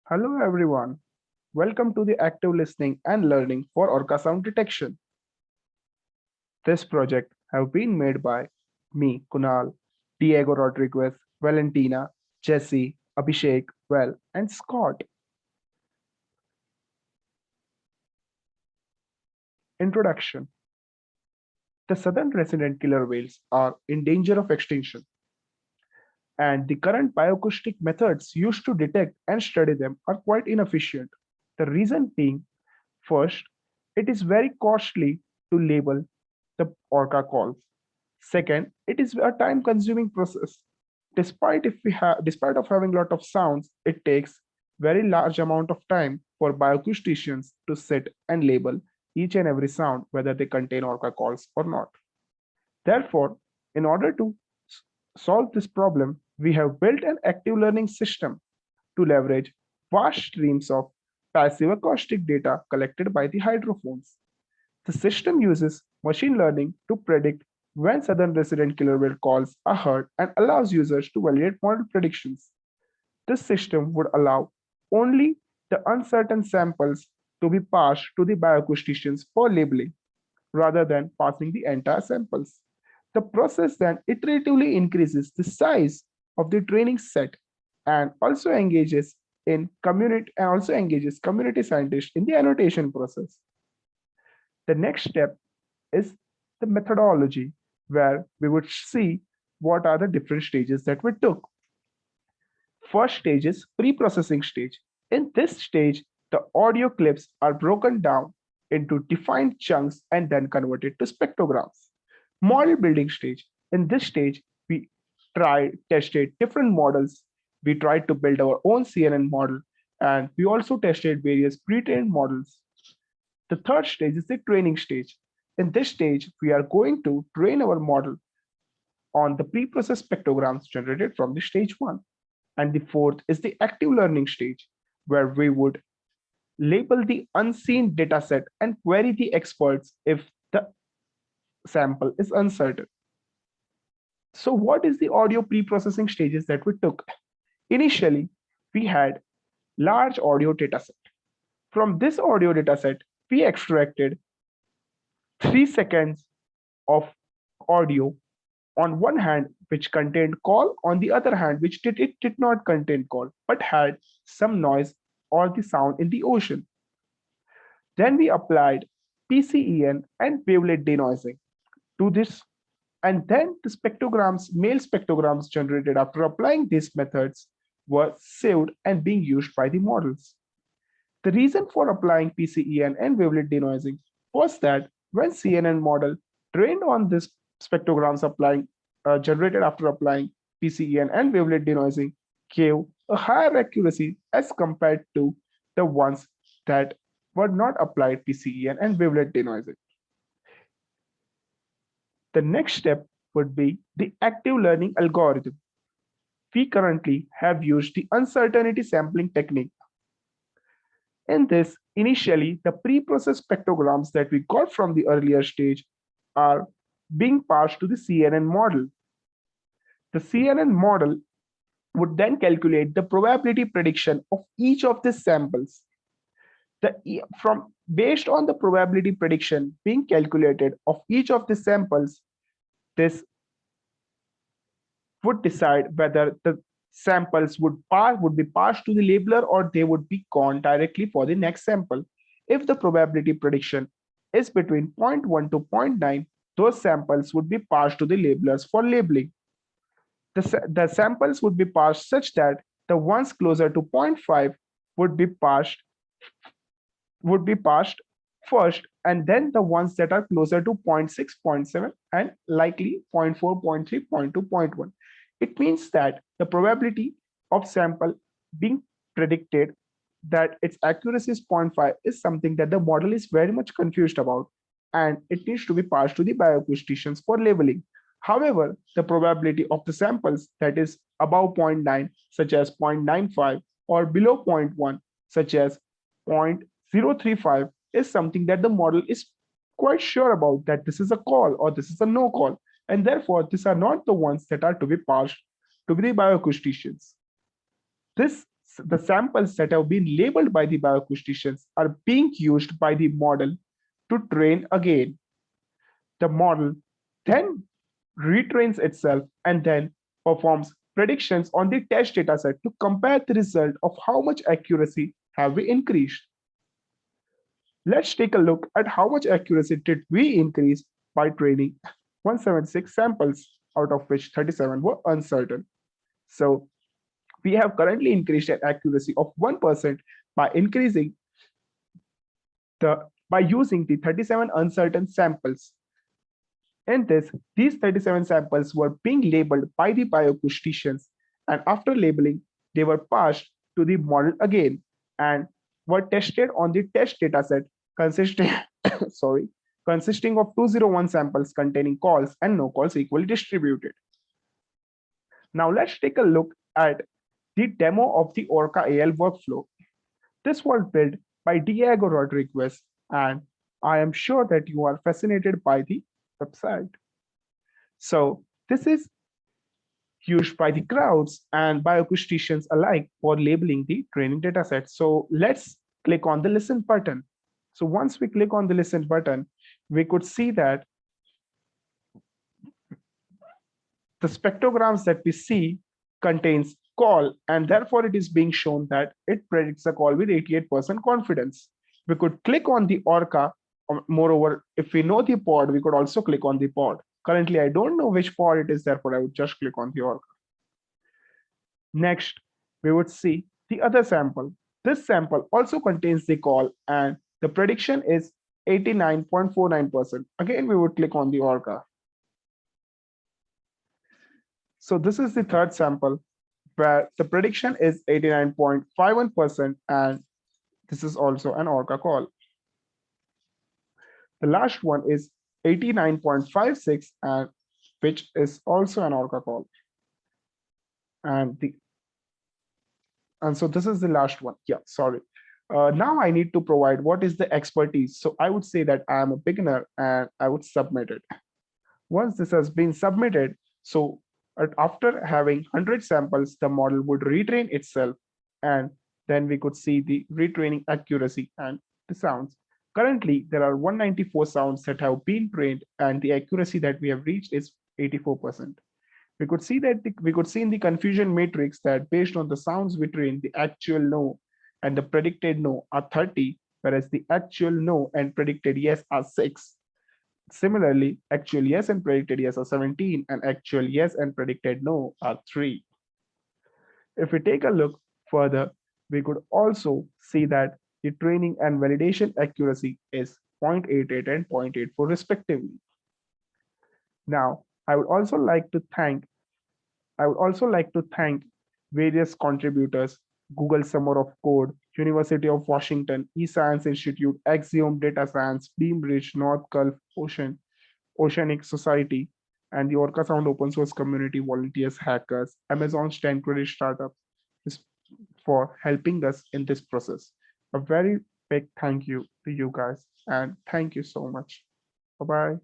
Hello everyone. Welcome to the active listening and learning for Orca Sound Detection. This project have been made by me, Kunal, Diego Rodriguez, Valentina, Jesse, Abhishek, and Scott. Introduction. The southern resident killer whales are in danger of extinction, and the current bioacoustic methods used to detect and study them are quite inefficient. The reason being, first, it is very costly to label the orca calls. Second, it is a time-consuming process. Despite of having a lot of sounds, it takes very large amount of time for bioacousticians to sit and label each and every sound, whether they contain orca calls or not. Therefore, in order to solve this problem, we have built an active learning system to leverage vast streams of passive acoustic data collected by the hydrophones. The system uses machine learning to predict when southern resident killer whale calls are heard and allows users to validate model predictions. This system would allow only the uncertain samples to be passed to the bioacousticians for labeling rather than passing the entire samples. The process then iteratively increases the size of the training set and also engages community scientists in the annotation process. The next step is the methodology, where we would see what are the different stages that we took. First stage is pre-processing stage. In this stage, the audio clips are broken down into defined chunks and then converted to spectrograms. Model building stage. In this stage, we tested different models. We tried to build our own CNN model, and we also tested various pre-trained models. The third stage is the training stage. In this stage, we are going to train our model on the pre-processed spectrograms generated from the stage one. And the fourth is the active learning stage, where we would label the unseen dataset and query the experts if the sample is uncertain. So what is the audio pre-processing stages that we took? Initially, we had large audio dataset. From this audio dataset, we extracted 3 seconds of audio on one hand, which contained call, on the other hand, it did not contain call, but had some noise or the sound in the ocean. Then we applied PCEN and wavelet denoising to this, and then the male spectrograms generated after applying these methods were saved and being used by the models. The reason for applying PCEN and wavelet denoising was that when CNN model trained on this spectrograms generated after applying PCEN and wavelet denoising gave a higher accuracy as compared to the ones that were not applied PCEN and wavelet denoising. The next step would be the active learning algorithm. We currently have used the uncertainty sampling technique. In this, initially, the pre-processed spectrograms that we got from the earlier stage are being passed to the CNN model. The CNN model would then calculate the probability prediction of each of the samples. Based on the probability prediction being calculated of each of the samples, this would decide whether the samples would be passed to the labeler or they would be gone directly for the next sample. If the probability prediction is between 0.1 to 0.9, those samples would be passed to the labelers for labeling. The samples would be passed such that the ones closer to 0.5 would be passed first, and then the ones that are closer to 0.6, 0.7, and likely 0.4, 0.3, 0.2, 0.1. It means that the probability of sample being predicted that its accuracy is 0.5 is something that the model is very much confused about, and it needs to be passed to the bioacousticians for labeling. However, the probability of the samples that is above 0.9, such as 0.95, or below 0.1, such as 0.035, is something that the model is quite sure about, that this is a call or this is a no call. And therefore, these are not the ones that are to be passed to the bioacousticians. This The samples that have been labeled by the bioacousticians are being used by the model to train again. The model then retrains itself and then performs predictions on the test dataset to compare the result of how much accuracy have we increased. Let's take a look at how much accuracy did we increase by training 176 samples, out of which 37 were uncertain. So we have currently increased an accuracy of 1% by increasing by using the 37 uncertain samples. In this, these 37 samples were being labeled by the bioacousticians, and after labeling, they were passed to the model again and were tested on the test dataset consisting sorry consisting of 201 samples containing calls and no calls equally distributed. Now let's take a look at the demo of the OrcaAL workflow. This was built by Diego Rodriguez, and I am sure that you are fascinated by the website. So this is used by the crowds and bioacousticians alike for labeling the training dataset. So let's click on the listen button. So once we click on the listen button, we could see that the spectrograms that we see contains call, and therefore it is being shown that it predicts a call with 88% confidence. We could click on the Orca. Moreover, if we know the pod, we could also click on the pod. Currently, I don't know which pod it is, therefore I would just click on the Orca. Next, we would see the other sample. This sample also contains the call, and the prediction is 89.49%. Again, we would click on the Orca. So this is the third sample where the prediction is 89.51%, and this is also an Orca call. The last one is 89.56, and which is also an Orca call. And so this is the last one. Yeah, sorry. Now I need to provide what is the expertise. So I would say that I am a beginner and I would submit it. Once this has been submitted, so after having 100 samples, the model would retrain itself, and then we could see the retraining accuracy and the sounds. Currently, there are 194 sounds that have been trained, and the accuracy that we have reached is 84%. We could see in the confusion matrix that based on the sounds we trained, the actual no and the predicted no are 30, whereas the actual no and predicted yes are 6. Similarly, actual yes and predicted yes are 17, and actual yes and predicted no are 3. If we take a look further, we could also see that the training and validation accuracy is 0.88 and 0.84 respectively. Now, I would also like to thank various contributors: Google Summer of Code, University of Washington, eScience Institute, Axiom Data Science, Beambridge, North Gulf Oceanic Society, and the Orca Sound open source community, volunteers, hackers, Amazon's 10 credit startup for helping us in this process. A very big thank you to you guys, and thank you so much. Bye-bye.